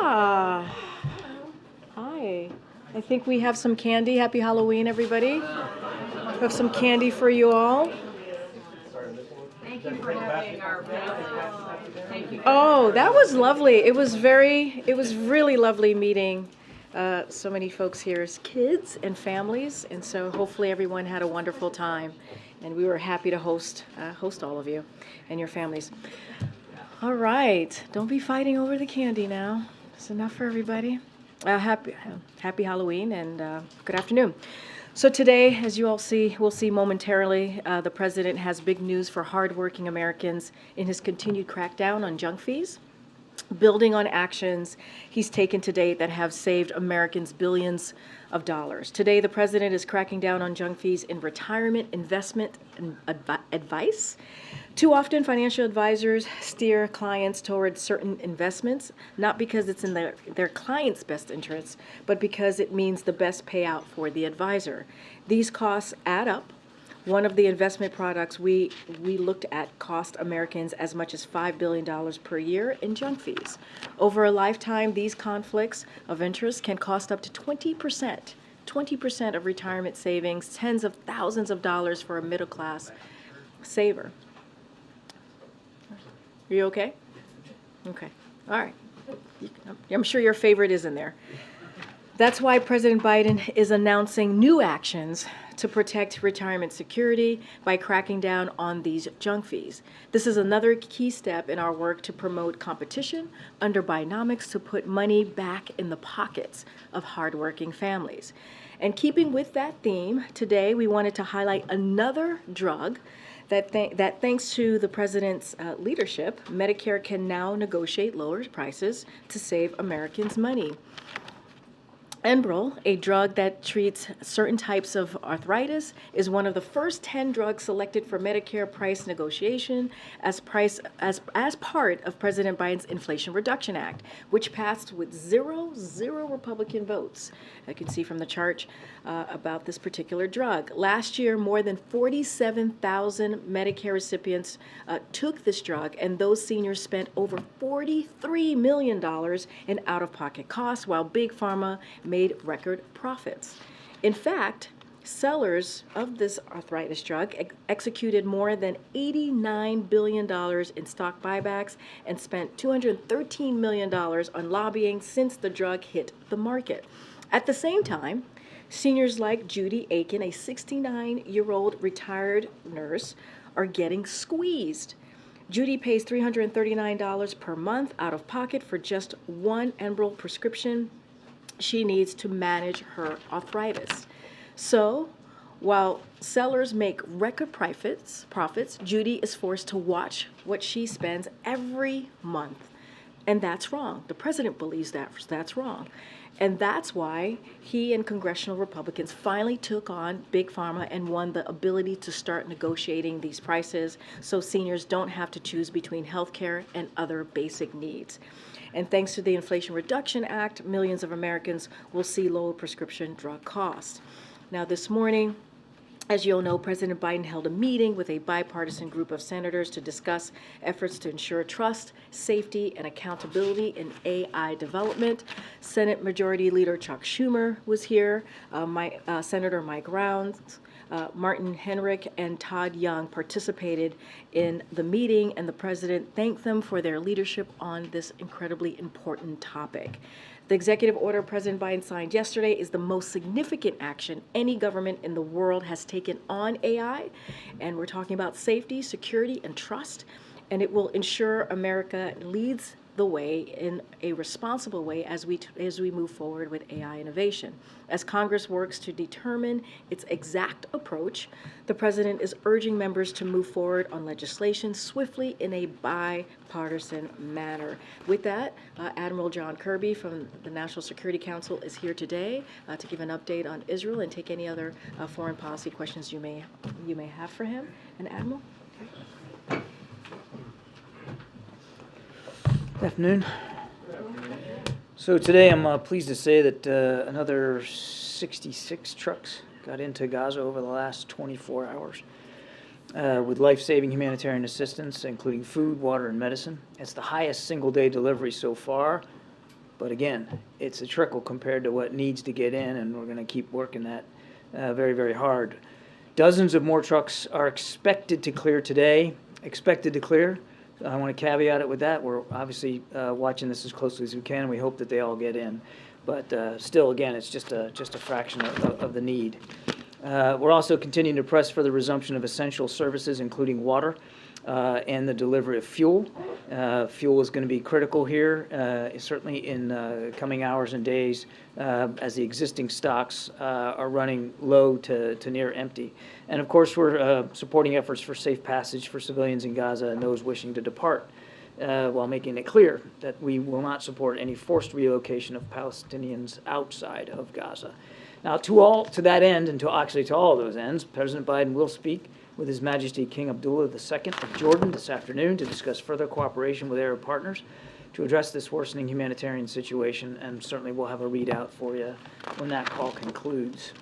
Yeah. Hi. I think we have some candy. Happy Halloween, everybody. We have some candy for you all. Thank you for having our Thank you. Oh, that was lovely. It was really lovely meeting so many folks here as kids and families. And so hopefully everyone had a wonderful time. And we were happy to host all of you and your families. All right. Don't be fighting over the candy now. It's enough for everybody. Happy Halloween and good afternoon. So today, as you all see, we'll see momentarily, the president has big news for hardworking Americans in his continued crackdown on junk fees, building on actions he's taken to date that have saved Americans billions of dollars. Today, the president is cracking down on junk fees in retirement, investment, and advice. Too often, financial advisors steer clients towards certain investments, not because it's in their client's best interests, but because it means the best payout for the advisor. These costs add up. One of the investment products we looked at cost Americans as much as $5 billion per year in junk fees. Over a lifetime, these conflicts of interest can cost up to 20% of retirement savings, tens of thousands of dollars for a middle-class saver. Are you okay? Okay. All right. I'm sure your favorite is in there. That's why President Biden is announcing new actions to protect retirement security by cracking down on these junk fees. This is another key step in our work to promote competition under Bidenomics to put money back in the pockets of hardworking families. And keeping with that theme, today we wanted to highlight another drug that thanks to the president's leadership, Medicare can now negotiate lower prices to save Americans money. Enbrel, a drug that treats certain types of arthritis, is one of the first 10 drugs selected for Medicare price negotiation as part of President Biden's Inflation Reduction Act, which passed with zero Republican votes. You can see from the chart about this particular drug. Last year, more than 47,000 Medicare recipients took this drug, and those seniors spent over $43 million in out-of-pocket costs, while Big Pharma made record profits. In fact, sellers of this arthritis drug executed more than $89 billion in stock buybacks and spent $213 million on lobbying since the drug hit the market. At the same time, seniors like Judy Aiken, a 69-year-old retired nurse, are getting squeezed. Judy pays $339 per month out of pocket for just one Enbrel prescription she needs to manage her arthritis. So, while sellers make record profits, Judy is forced to watch what she spends every month. And that's wrong. The president believes that's wrong. And that's why he and congressional Republicans finally took on Big Pharma and won the ability to start negotiating these prices so seniors don't have to choose between health care and other basic needs. And thanks to the Inflation Reduction Act, millions of Americans will see lower prescription drug costs. Now, this morning, as you all know, President Biden held a meeting with a bipartisan group of senators to discuss efforts to ensure trust, safety, and accountability in AI development. Senate Majority Leader Chuck Schumer was here. Senator Mike Rounds, Martin Henrich, and Todd Young participated in the meeting, and the president thanked them for their leadership on this incredibly important topic. The executive order President Biden signed yesterday is the most significant action any government in the world has taken on AI, and we're talking about safety, security, and trust, and it will ensure America leads the way in a responsible way as we move forward with AI innovation. As Congress works to determine its exact approach, the president is urging members to move forward on legislation swiftly in a bipartisan manner. With that, Admiral John Kirby from the National Security Council is here today to give an update on Israel and take any other foreign policy questions you may have for him. And Admiral? Okay. Good afternoon. So today I'm pleased to say that another 66 trucks got into Gaza over the last 24 hours with life-saving humanitarian assistance, including food, water, and medicine. It's the highest single-day delivery so far, But again, it's a trickle compared to what needs to get in, and we're going to keep working that very, very hard. Dozens of more trucks are expected to clear today. Expected to clear. I want to caveat it with that. We're obviously watching this as closely as we can. We hope that they all get in. But still, again, it's just a fraction of the need. We're also continuing to press for the resumption of essential services, including water and the delivery of fuel. Fuel is going to be critical here, certainly in coming hours and days, as the existing stocks are running low to near empty. And of course, we're supporting efforts for safe passage for civilians in Gaza and those wishing to depart, while making it clear that we will not support any forced relocation of Palestinians outside of Gaza. Now, to that end, and to all those ends, President Biden will speak with His Majesty King Abdullah II of Jordan this afternoon to discuss further cooperation with Arab partners to address this worsening humanitarian situation, and certainly we'll have a readout for you when that call concludes.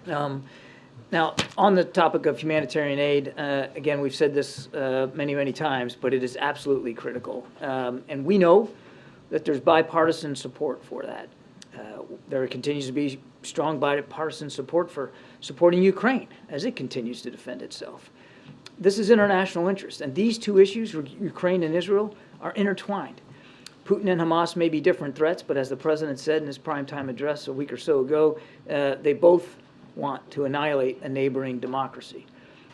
Now, on the topic of humanitarian aid, again, we've said this many, many times, but it is absolutely critical. And we know that there's bipartisan support for that. There continues to be strong bipartisan support for supporting Ukraine as it continues to defend itself. This is international interest, and these two issues, Ukraine and Israel, are intertwined. Putin and Hamas may be different threats, but as the president said in his primetime address a week or so ago, they both want to annihilate a neighboring democracy.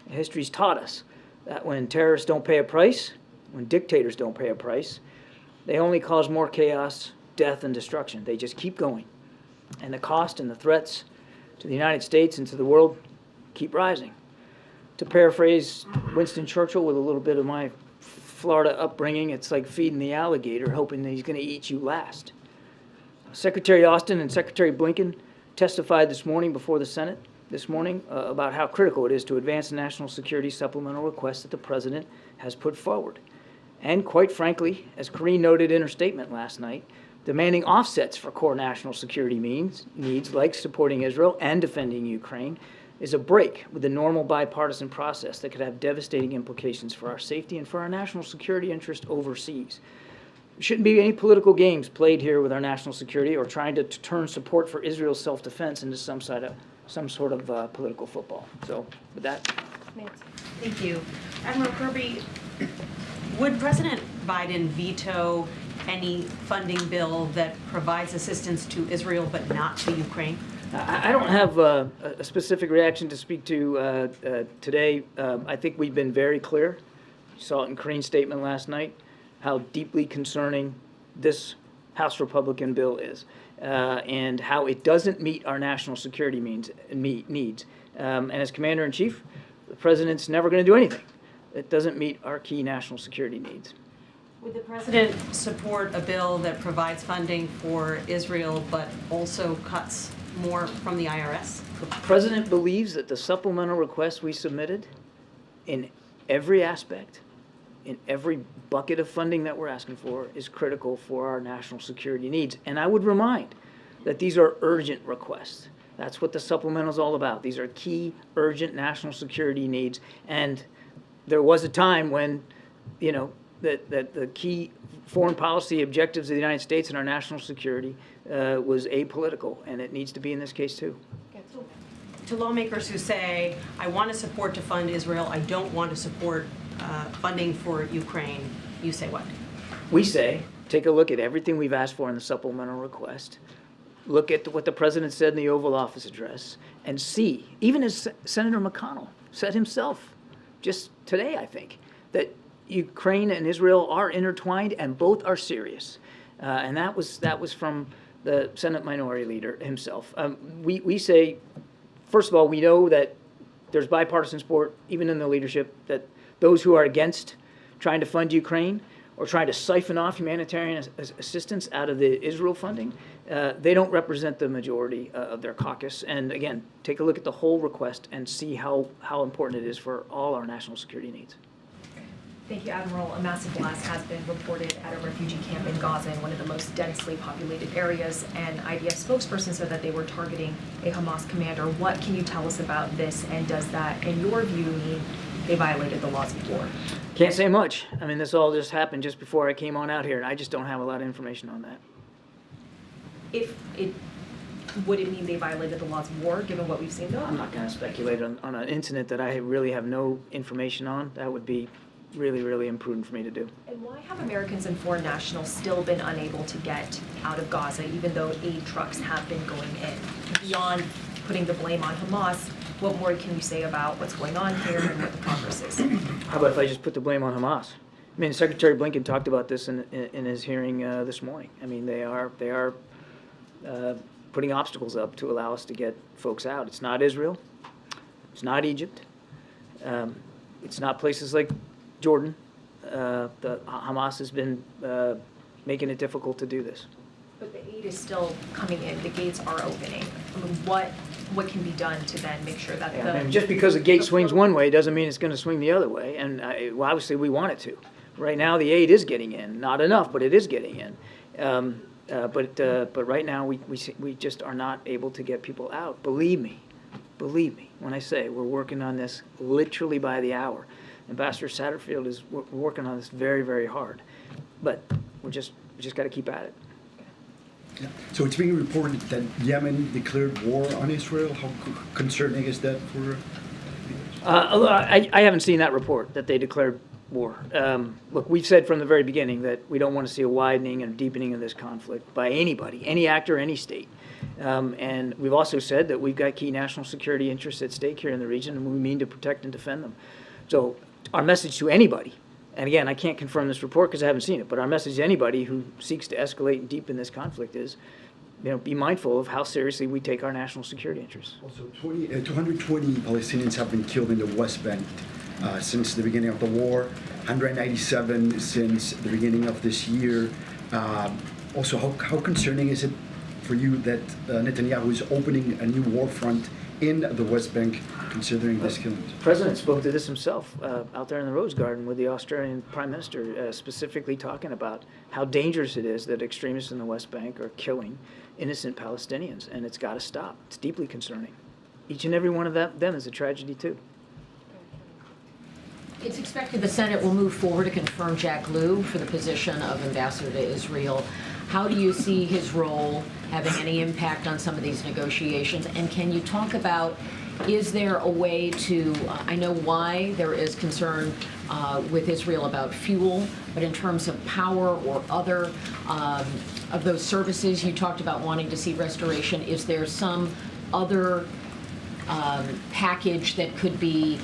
History's taught us that when terrorists don't pay a price, when dictators don't pay a price, they only cause more chaos, death, and destruction. They just keep going. And the cost and the threats to the United States and to the world keep rising. To paraphrase Winston Churchill with a little bit of my Florida upbringing, it's like feeding the alligator, hoping that he's going to eat you last. Secretary Austin and Secretary Blinken testified this morning before the Senate about how critical it is to advance the national security supplemental request that the president has put forward. And quite frankly, as Karine noted in her statement last night, demanding offsets for core national security needs like supporting Israel and defending Ukraine is a break with the normal bipartisan process that could have devastating implications for our safety and for our national security interest overseas. There shouldn't be any political games played here with our national security or trying to turn support for Israel's self-defense into some sort of political football. So with that. Thank you. Admiral Kirby, would President Biden veto any funding bill that provides assistance to Israel but not to Ukraine? I don't have a specific reaction to speak to today. I think we've been very clear. You saw it in Karine's statement last night, how deeply concerning this House Republican bill is, and how it doesn't meet our national security needs. And as Commander-in-Chief, the President's never going to do anything that doesn't meet our key national security needs. Would the President support a bill that provides funding for Israel but also cuts more from the IRS? The President believes that the supplemental request we submitted, in every aspect, in every bucket of funding that we're asking for, is critical for our national security needs. And I would remind that these are urgent requests. That's what the supplemental is all about. These are key, urgent national security needs. And there was a time when, that the key foreign policy objectives of the United States and our national security was apolitical, and it needs to be in this case too. To lawmakers who say, I want to support to fund Israel, I don't want to support funding for Ukraine, you say what? We say, take a look at everything we've asked for in the supplemental request, look at what the President said in the Oval Office address, and see, even as Senator McConnell said himself just today, I think, that Ukraine and Israel are intertwined and both are serious. And that was from the Senate Minority Leader himself. We say, first of all, we know that there's bipartisan support, even in the leadership, that those who are against trying to fund Ukraine or trying to siphon off humanitarian assistance out of the Israel funding, they don't represent the majority of their caucus. And again, take a look at the whole request and see how important it is for all our national security needs. Thank you, Admiral. A massive blast has been reported at a refugee camp in Gaza, in one of the most densely populated areas, and IDF spokesperson said that they were targeting a Hamas commander. What can you tell us about this, and does that, in your view, mean they violated the laws of war? Can't say much. I mean, this all just happened just before I came on out here, and I just don't have a lot of information on that. Would it mean they violated the laws of war, given what we've seen though? I'm not going to speculate on an incident that I really have no information on. That would be really, really imprudent for me to do. And why have Americans and foreign nationals still been unable to get out of Gaza, even though aid trucks have been going in? Beyond putting the blame on Hamas, what more can you say about what's going on here and what the progress is? How about if I just put the blame on Hamas? I mean, Secretary Blinken talked about this in his hearing this morning. I mean, they are putting obstacles up to allow us to get folks out. It's not Israel. It's not Egypt. It's not places like Jordan. The Hamas has been making it difficult to do this. But the aid is still coming in, the gates are opening. I mean, what can be done to then make sure that I mean, just because a gate swings one way doesn't mean it's going to swing the other way. And well, obviously we want it to. Right now the aid is getting in. Not enough, but it is getting in. But right now we just are not able to get people out. Believe me when I say we're working on this literally by the hour. Ambassador Satterfield is working on this very, very hard. But we just got to keep at it. Yeah. So it's being reported that Yemen declared war on Israel. How concerning is that for? I haven't seen that report that they declared war. Look, we've said from the very beginning that we don't want to see a widening and deepening of this conflict by anybody, any actor, any state. And we've also said that we've got key national security interests at stake here in the region, and we mean to protect and defend them. So our message to anybody, and again, I can't confirm this report because I haven't seen it, but our message to anybody who seeks to escalate and deepen this conflict is, be mindful of how seriously we take our national security interests. Also, 220 Palestinians have been killed in the West Bank since the beginning of the war, 197 since the beginning of this year. Also, how concerning is it for you that Netanyahu is opening a new war front in the West Bank, considering this killing? The President spoke to this himself out there in the Rose Garden with the Australian Prime Minister, specifically talking about how dangerous it is that extremists in the West Bank are killing innocent Palestinians, and it's got to stop. It's deeply concerning. Each and every one of them is a tragedy, too. It's expected the Senate will move forward to confirm Jack Lew for the position of ambassador to Israel. How do you see his role having any impact on some of these negotiations? And can you talk about, is there a way to, I know why there is concern with Israel about fuel, but in terms of power or other of those services, you talked about wanting to see restoration. Is there some other package that could be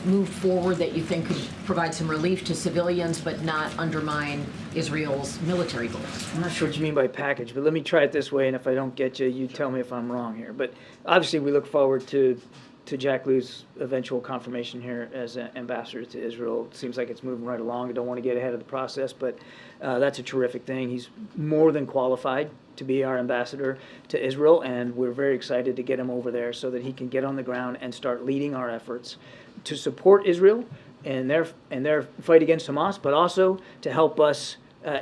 moved forward that you think could provide some relief to civilians but not undermine Israel's military goals? I'm not sure what you mean by package, but let me try it this way, and if I don't get you, you tell me if I'm wrong here. But obviously we look forward to Jack Lew's eventual confirmation here as an ambassador to Israel. It seems like it's moving right along. I don't want to get ahead of the process, but that's a terrific thing. He's more than qualified to be our ambassador to Israel, and we're very excited to get him over there so that he can get on the ground and start leading our efforts to support Israel and their fight against Hamas, but also to help us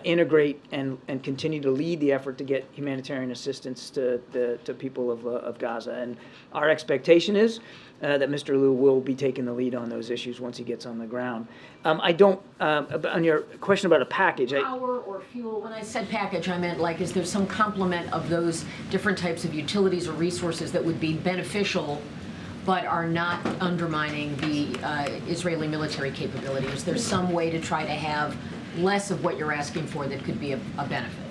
integrate and continue to lead the effort to get humanitarian assistance to people of Gaza. And our expectation is that Mr. Lew will be taking the lead on those issues once he gets on the ground. On your question about a package, Power or fuel, when I said package, I meant is there some complement of those different types of utilities or resources that would be beneficial but are not undermining the Israeli military capability? Is there some way to try to have less of what you're asking for that could be a benefit?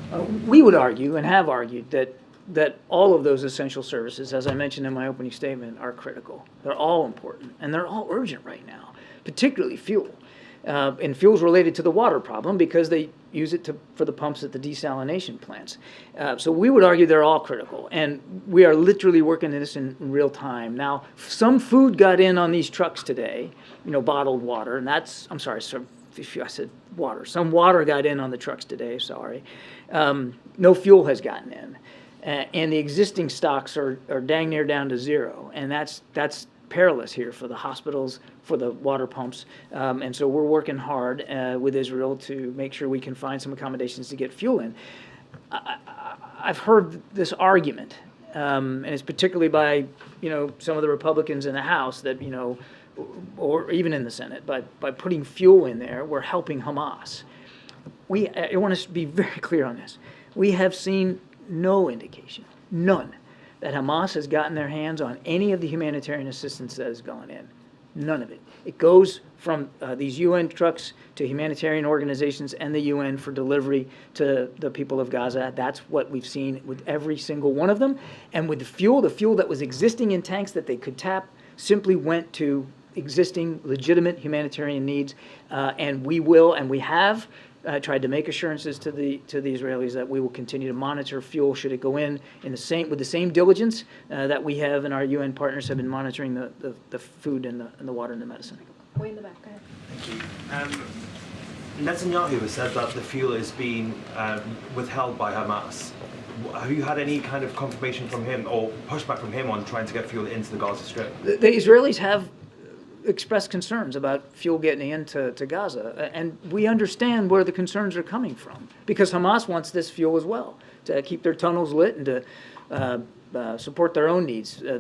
We would argue and have argued that all of those essential services, as I mentioned in my opening statement, are critical. They're all important, and they're all urgent right now, particularly fuel. And fuel's related to the water problem because they use it for the pumps at the desalination plants. So we would argue they're all critical, and we are literally working this in real time. Now, some food got in on these trucks today, bottled water, and I said water. Some water got in on the trucks today, sorry. No fuel has gotten in. And the existing stocks are dang near down to zero. And that's perilous here for the hospitals, for the water pumps. And so we're working hard with Israel to make sure we can find some accommodations to get fuel in. I've heard this argument, and it's particularly by, some of the Republicans in the House that, or even in the Senate, by putting fuel in there, we're helping Hamas. I want to be very clear on this. We have seen no indication, none, that Hamas has gotten their hands on any of the humanitarian assistance that has gone in. None of it. It goes from these UN trucks to humanitarian organizations and the UN for delivery to the people of Gaza. That's what we've seen with every single one of them. And with the fuel that was existing in tanks that they could tap simply went to existing legitimate humanitarian needs. And we will, and we have, tried to make assurances to the Israelis that we will continue to monitor fuel should it go in with the same diligence that we have and our UN partners have been monitoring the food and the water and the medicine. Way in the back, go ahead. Thank you. Netanyahu has said that the fuel is being withheld by Hamas. Have you had any kind of confirmation from him or pushback from him on trying to get fuel into the Gaza Strip? The Israelis have expressed concerns about fuel getting into Gaza, and we understand where the concerns are coming from, because Hamas wants this fuel as well, to keep their tunnels lit and to support their own needs, for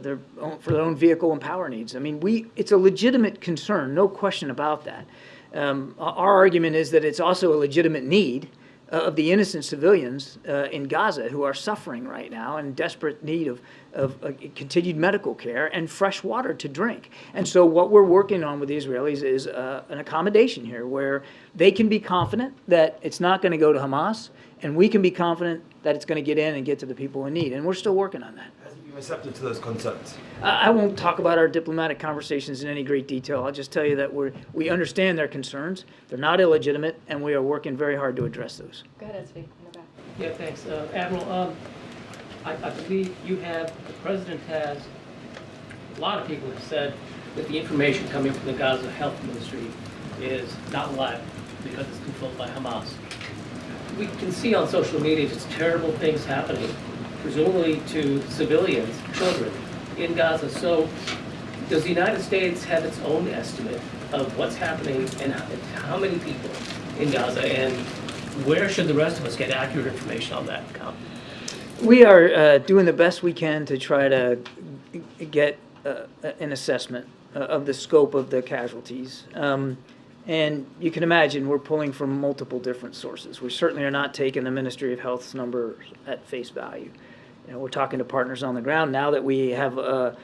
their own vehicle and power needs. I mean, it's a legitimate concern, no question about that. Our argument is that it's also a legitimate need of the innocent civilians in Gaza who are suffering right now in desperate need of continued medical care and fresh water to drink. And so what we're working on with the Israelis is an accommodation here where they can be confident that it's not going to go to Hamas, and we can be confident that it's going to get in and get to the people in need. And we're still working on that. Has he been receptive to those concerns? I won't talk about our diplomatic conversations in any great detail. I'll just tell you that we understand their concerns. They're not illegitimate, and we are working very hard to address those. Go ahead, SV, in the back. Yeah, thanks. Admiral, I believe the President has, a lot of people have said that the information coming from the Gaza Health Ministry is not reliable because it's controlled by Hamas. We can see on social media just terrible things happening, presumably to civilians, children in Gaza. So does the United States have its own estimate of what's happening and how many people in Gaza, and where should the rest of us get accurate information on that count? We are doing the best we can to try to get an assessment of the scope of the casualties. And you can imagine we're pulling from multiple different sources. We certainly are not taking the Ministry of Health's number at face value. You know, we're talking to partners on the ground now that we have a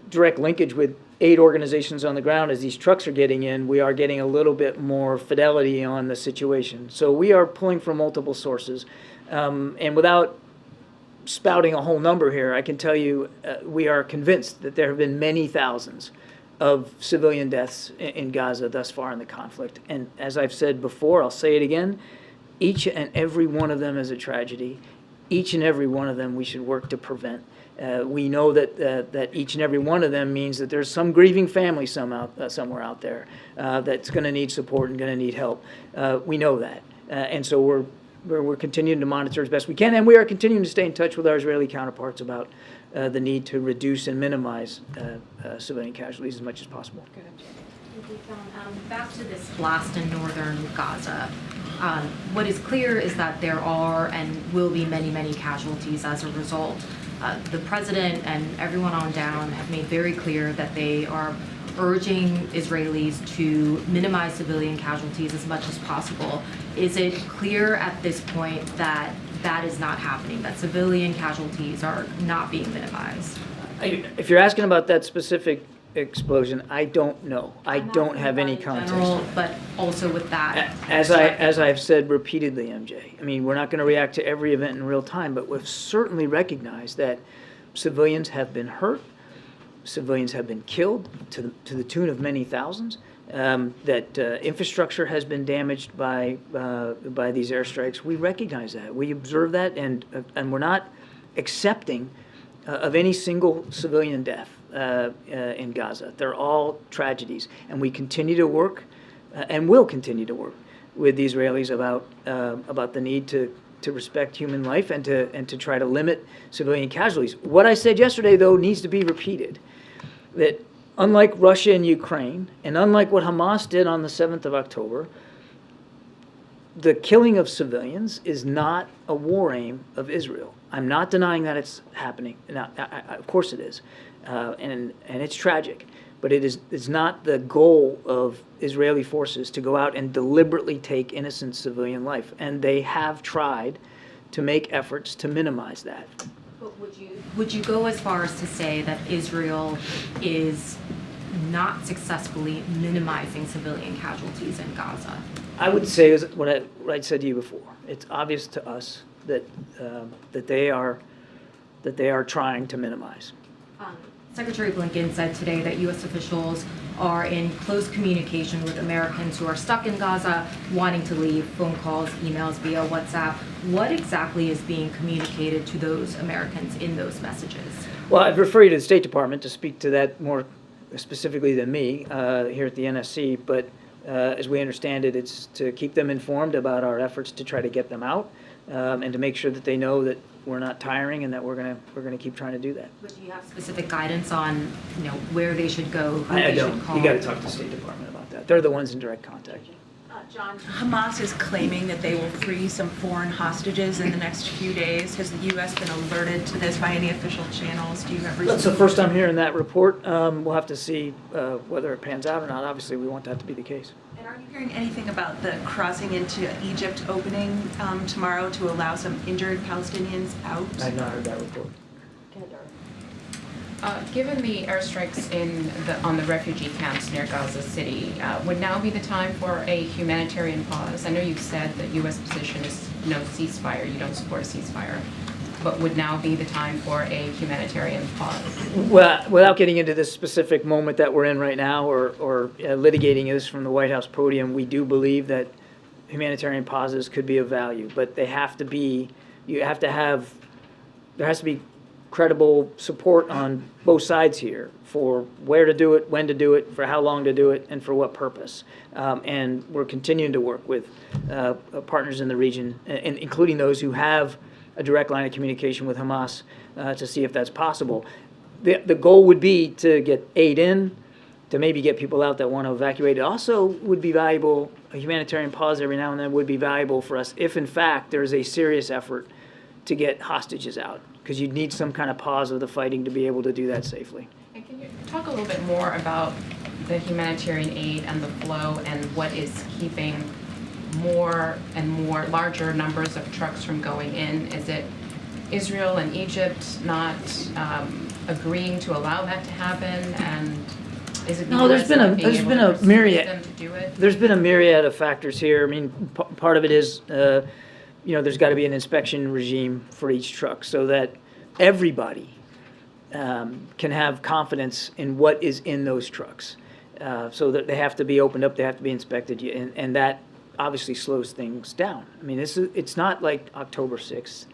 direct linkage with aid organizations on the ground. As these trucks are getting in, we are getting a little bit more fidelity on the situation. So we are pulling from multiple sources. And without spouting a whole number here, I can tell you we are convinced that there have been many thousands of civilian deaths in Gaza thus far in the conflict. And as I've said before, I'll say it again, each and every one of them is a tragedy. Each and every one of them we should work to prevent. We know that each and every one of them means that there's some grieving family somewhere out there that's going to need support and going to need help. We know that. And so we're continuing to monitor as best we can, and we are continuing to stay in touch with our Israeli counterparts about the need to reduce and minimize civilian casualties as much as possible. Back to this blast in northern Gaza. What is clear is that there are and will be many, many casualties as a result. The president and everyone on down have made very clear that they are urging Israelis to minimize civilian casualties as much as possible. Is it clear at this point that that is not happening, that civilian casualties are not being minimized? If you're asking about that specific explosion, I don't know. I don't have any context. General, but also with that. As I've said repeatedly, MJ, I mean, we're not going to react to every event in real time, but we've certainly recognized that civilians have been hurt, civilians have been killed to the tune of many thousands, that infrastructure has been damaged by these airstrikes. We recognize that. We observe that, and we're not accepting of any single civilian death in Gaza. They're all tragedies, and we continue to work and will continue to work with the Israelis about the need to respect human life and to try to limit civilian casualties. What I said yesterday, though, needs to be repeated, that unlike Russia and Ukraine, and unlike what Hamas did on the 7th of October, the killing of civilians is not a war aim of Israel. I'm not denying that it's happening. Now, of course it is, and it's tragic. But it's not the goal of Israeli forces to go out and deliberately take innocent civilian life. And they have tried to make efforts to minimize that. But would you go as far as to say that Israel is not successfully minimizing civilian casualties in Gaza? I would say is what I said to you before. It's obvious to us that that they are trying to minimize. Secretary Blinken said today that U.S. officials are in close communication with Americans who are stuck in Gaza, wanting to leave, phone calls, emails via WhatsApp. What exactly is being communicated to those Americans in those messages? Well, I'd refer you to the State Department to speak to that more specifically than me here at the NSC, but as we understand it, it's to keep them informed about our efforts to try to get them out and to make sure that they know that we're not tiring and that we're gonna keep trying to do that. But do you have specific guidance on, where they should go, who I they don't. should call? You got to talk to the State Department about that. They're the ones in direct contact. John, Hamas is claiming that they will free some foreign hostages in the next few days. Has the U.S. been alerted to this by any official channels? Do you have reason? That's the first time hearing that report. We'll have to see whether it pans out or not. Obviously, we want that to be the case. And are you hearing anything about the crossing into Egypt opening tomorrow to allow some injured Palestinians out? I've not heard that report. Given the airstrikes on the refugee camps near Gaza City, would now be the time for a humanitarian pause? I know you've said the U.S. position is no ceasefire, you don't support a ceasefire, but would now be the time for a humanitarian pause? Well, without getting into this specific moment that we're in right now or litigating this from the White House podium, we do believe that humanitarian pauses could be of value, but they have to be, there has to be credible support on both sides here for where to do it, when to do it, for how long to do it, and for what purpose. And we're continuing to work with partners in the region, including those who have a direct line of communication with Hamas to see if that's possible. The goal would be to get aid in, to maybe get people out that want to evacuate. It also would be valuable, a humanitarian pause every now and then would be valuable for us if in fact there's a serious effort to get hostages out, because you'd need some kind of pause of the fighting to be able to do that safely. And can you talk a little bit more about the humanitarian aid and the flow and what is keeping more and more larger numbers of trucks from going in? Is it Israel and Egypt not agreeing to allow that to happen? And is it No, there's been a myriad. them to do it? There's been a myriad of factors here. I mean, part of it is, there's got to be an inspection regime for each truck so that everybody can have confidence in what is in those trucks. So that they have to be opened up, they have to be inspected, and that obviously slows things down. I mean, it's not like October 6th.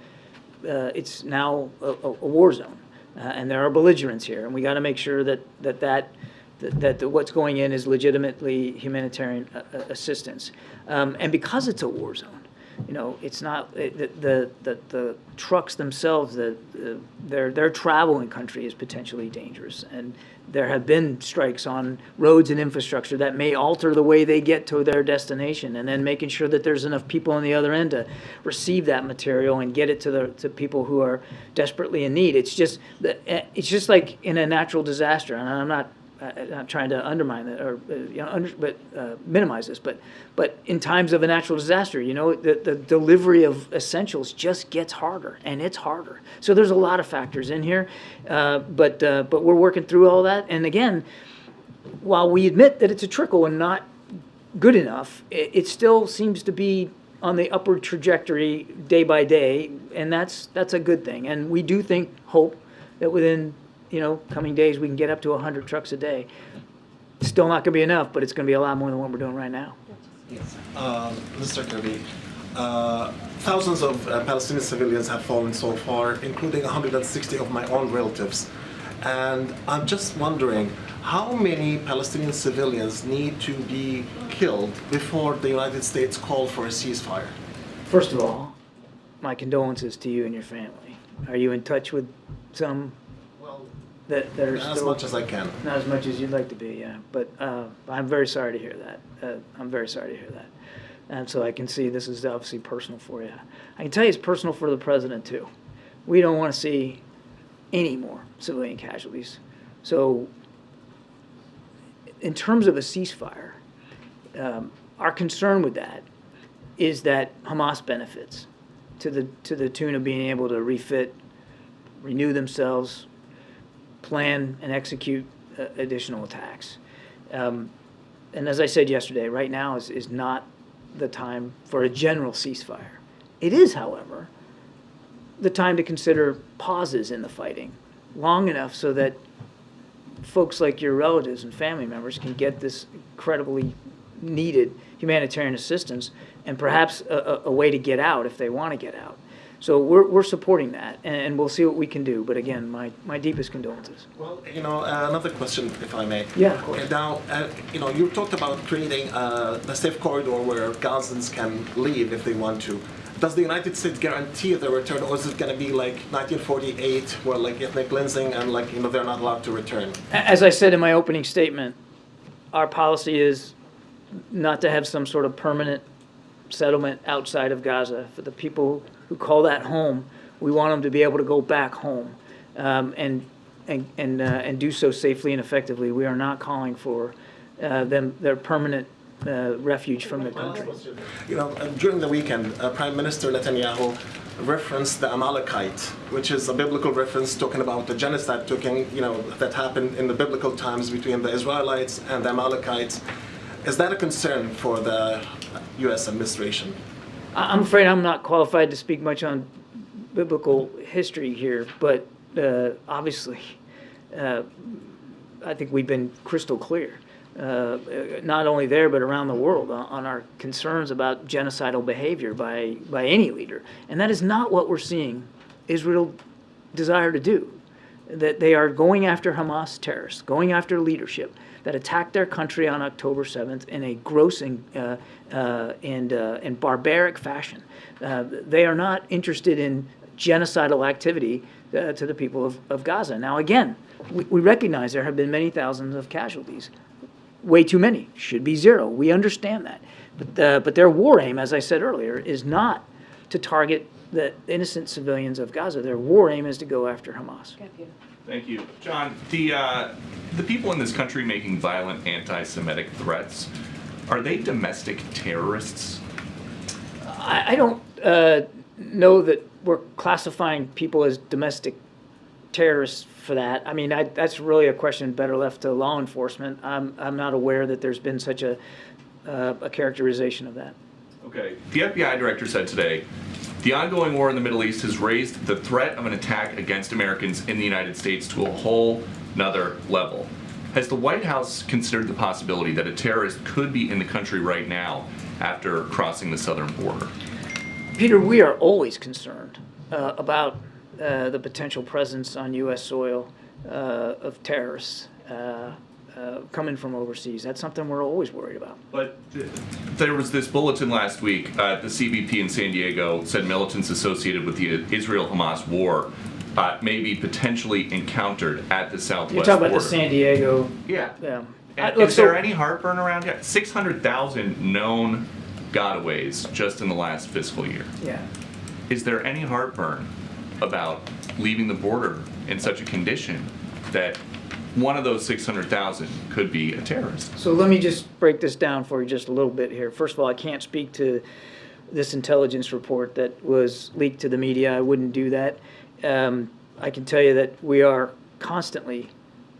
It's now a war zone, and there are belligerents here, and we got to make sure that what's going in is legitimately humanitarian assistance. And because it's a war zone, it's not the trucks themselves. Their travel in country is potentially dangerous, and there have been strikes on roads and infrastructure that may alter the way they get to their destination. And then making sure that there's enough people on the other end to receive that material and get it to people who are desperately in need. It's just like in a natural disaster, and I'm not trying to undermine it or minimize this, but in times of a natural disaster, the delivery of essentials just gets harder, and it's harder. So there's a lot of factors in here, but we're working through all that. And again, while we admit that it's a trickle and not good enough, it still seems to be on the upward trajectory day by day, and that's a good thing. And we do hope that within coming days, we can get up to 100 trucks a day. Still not going to be enough, but it's going to be a lot more than what we're doing right now. Yes. Mr. Kirby, thousands of Palestinian civilians have fallen so far, including 160 of my own relatives. And I'm just wondering, how many Palestinian civilians need to be killed before the United States called for a ceasefire? First of all, my condolences to you and your family. Are you in touch with some that are as much as I can? Not as much as you'd like to be, yeah. But I'm very sorry to hear that. I'm very sorry to hear that. And so I can see this is obviously personal for you. I can tell you it's personal for the president, too. We don't want to see any more civilian casualties. So in terms of a ceasefire, our concern with that is that Hamas benefits. to the tune of being able to refit, renew themselves, plan and execute additional attacks. And as I said yesterday, right now is not the time for a general ceasefire. It is, however, the time to consider pauses in the fighting long enough so that folks like your relatives and family members can get this incredibly needed humanitarian assistance and perhaps a way to get out if they want to get out. So we're supporting that, and we'll see what we can do. But again, my deepest condolences. Well, another question, if I may. Yeah, of course. Now, you talked about creating a safe corridor where Gazans can leave if they want to. Does the United States guarantee the return, or is it going to be like 1948, where like ethnic cleansing and they're not allowed to return? As I said in my opening statement, our policy is not to have some sort of permanent settlement outside of Gaza. For the people who call that home, we want them to be able to go back home, and do so safely and effectively. We are not calling for their permanent refuge from the country. During the weekend, Prime Minister Netanyahu referenced the Amalekite, which is a biblical reference talking about the genocide that happened in the biblical times between the Israelites and the Amalekites. Is that a concern for the U.S. administration? I'm afraid I'm not qualified to speak much on biblical history here, but obviously, I think we've been crystal clear, not only there but around the world, on our concerns about genocidal behavior by any leader. And that is not what we're seeing Israel desire to do. That they are going after Hamas terrorists, going after leadership that attacked their country on October 7th in a gross and barbaric fashion. They are not interested in genocidal activity to the people of Gaza. Now, again, we recognize there have been many thousands of casualties. Way too many. Should be zero. We understand that. But their war aim, as I said earlier, is not to target the innocent civilians of Gaza. Their war aim is to go after Hamas. Thank you. John, the people in this country making violent anti-Semitic threats, are they domestic terrorists? I don't know that we're classifying people as domestic terrorists for that. I mean, that's really a question better left to law enforcement. I'm not aware that there's been such a characterization of that. Okay. The FBI director said today, the ongoing war in the Middle East has raised the threat of an attack against Americans in the United States to a whole nother level. Has the White House considered the possibility that a terrorist could be in the country right now after crossing the southern border? Peter, we are always concerned about the potential presence on U.S. soil of terrorists coming from overseas. That's something we're always worried about. But there was this bulletin last week. The CBP in San Diego said militants associated with the Israel-Hamas war may be potentially encountered at the southwest border. You're talking about the San Diego. Yeah. Yeah. Is there any heartburn around here? 600,000 known gotaways just in the last fiscal year. Yeah. Is there any heartburn about leaving the border in such a condition that one of those 600,000 could be a terrorist? So let me just break this down for you just a little bit here. First of all, I can't speak to this intelligence report that was leaked to the media. I wouldn't do that. I can tell you that we are constantly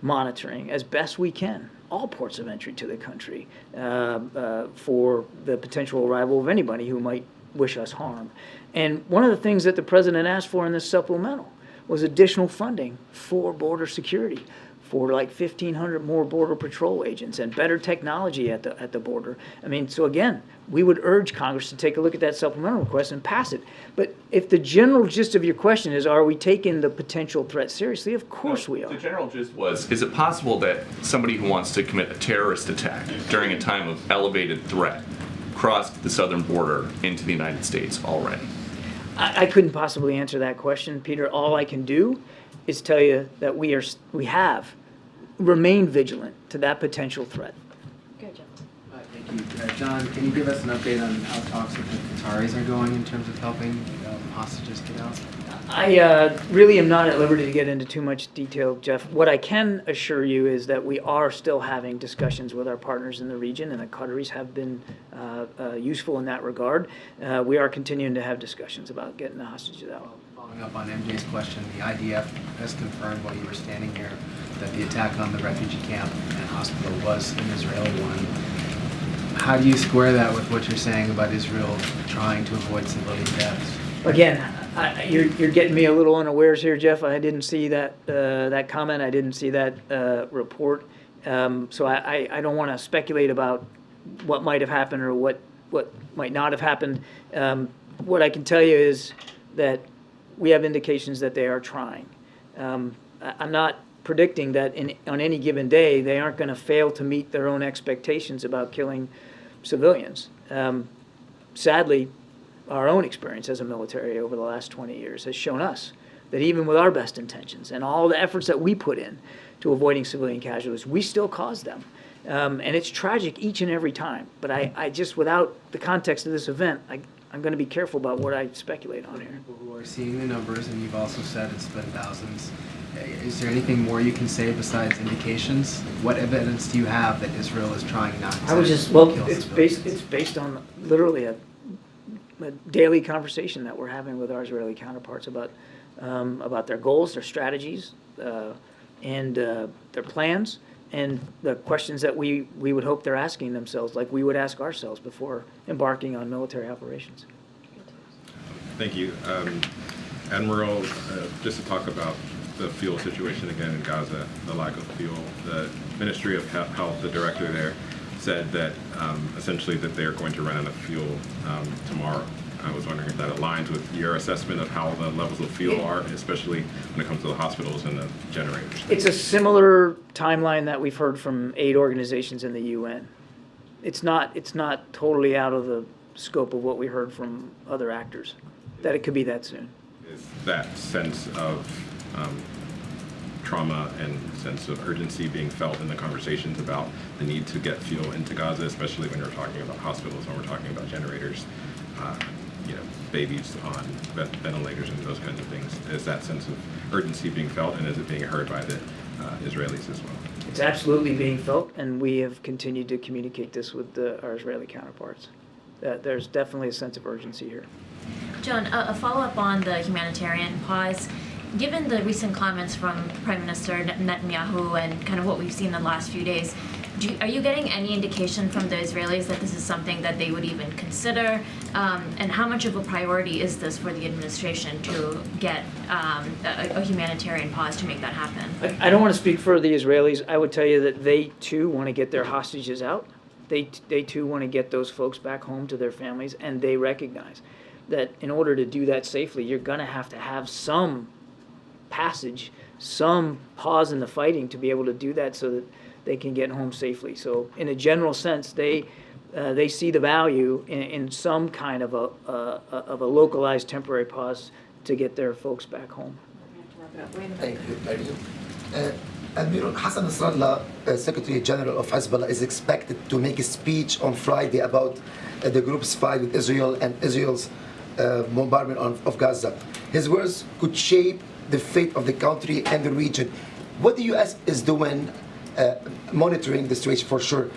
monitoring, as best we can, all ports of entry to the country for the potential arrival of anybody who might wish us harm. And one of the things that the president asked for in this supplemental was additional funding for border security, for like 1,500 more Border Patrol agents and better technology at the border. I mean, so again, we would urge Congress to take a look at that supplemental request and pass it. But if the general gist of your question is, are we taking the potential threat seriously? Of course we are. The general gist was, is it possible that somebody who wants to commit a terrorist attack during a time of elevated threat crossed the southern border into the United States already? I couldn't possibly answer that question, Peter. All I can do is tell you that we have remained vigilant to that potential threat. Good, John. Thank you. John, can you give us an update on how talks with the Qataris are going in terms of helping hostages get out? I really am not at liberty to get into too much detail, Jeff. What I can assure you is that we are still having discussions with our partners in the region, and the Qataris have been useful in that regard. We are continuing to have discussions about getting the hostages out. Following up on MJ's question, the IDF has confirmed while you were standing here that the attack on the refugee camp and hospital was an Israeli one. How do you square that with what you're saying about Israel trying to avoid civilian deaths? Again, you're getting me a little unawares here, Jeff. I didn't see that comment. I didn't see that report. So I don't want to speculate about what might have happened or what might not have happened. What I can tell you is that we have indications that they are trying. I'm not predicting that on any given day they aren't going to fail to meet their own expectations about killing civilians. Sadly, our own experience as a military over the last 20 years has shown us that even with our best intentions and all the efforts that we put in to avoiding civilian casualties, we still cause them. And it's tragic each and every time. But I just, without the context of this event, I'm going to be careful about what I speculate on here. People who are seeing the numbers, and you've also said it's been thousands, is there anything more you can say besides indications? What evidence do you have that Israel is trying not to kill civilians? It's based on literally a daily conversation that we're having with our Israeli counterparts about their goals, their strategies, and their plans, and the questions that we would hope they're asking themselves, like we would ask ourselves before embarking on military operations. Thank you. Admiral, just to talk about the fuel situation again in Gaza, the lack of fuel, the Ministry of Health, the director there, said that essentially that they're going to run out of fuel tomorrow. I was wondering if that aligns with your assessment of how the levels of fuel are, especially when it comes to the hospitals and the generators. It's a similar timeline that we've heard from aid organizations in the UN. It's not totally out of the scope of what we heard from other actors, that it could be that soon. Is that sense of trauma and sense of urgency being felt in the conversations about the need to get fuel into Gaza, especially when you're talking about hospitals, when we're talking about generators, babies on ventilators and those kinds of things? Is that sense of urgency being felt, and is it being heard by the Israelis as well? It's absolutely being felt, and we have continued to communicate this with our Israeli counterparts. There's definitely a sense of urgency here. John, a follow-up on the humanitarian pause. Given the recent comments from Prime Minister Netanyahu and kind of what we've seen in the last few days, are you getting any indication from the Israelis that this is something that they would even consider? And how much of a priority is this for the administration to get a humanitarian pause to make that happen? I don't want to speak for the Israelis. I would tell you that they too want to get their hostages out. They too want to get those folks back home to their families, and they recognize that in order to do that safely, you're going to have some passage, some pause in the fighting to be able to do that so that they can get home safely. So in a general sense, they see the value in some kind of a localized temporary pause to get their folks back home. Thank you. Admiral Hassan Nasrallah, Secretary General of Hezbollah, is expected to make a speech on Friday about the group's fight with Israel and Israel's bombardment of Gaza. His words could shape the fate of the country and the region. What the U.S. is doing, monitoring the situation for sure.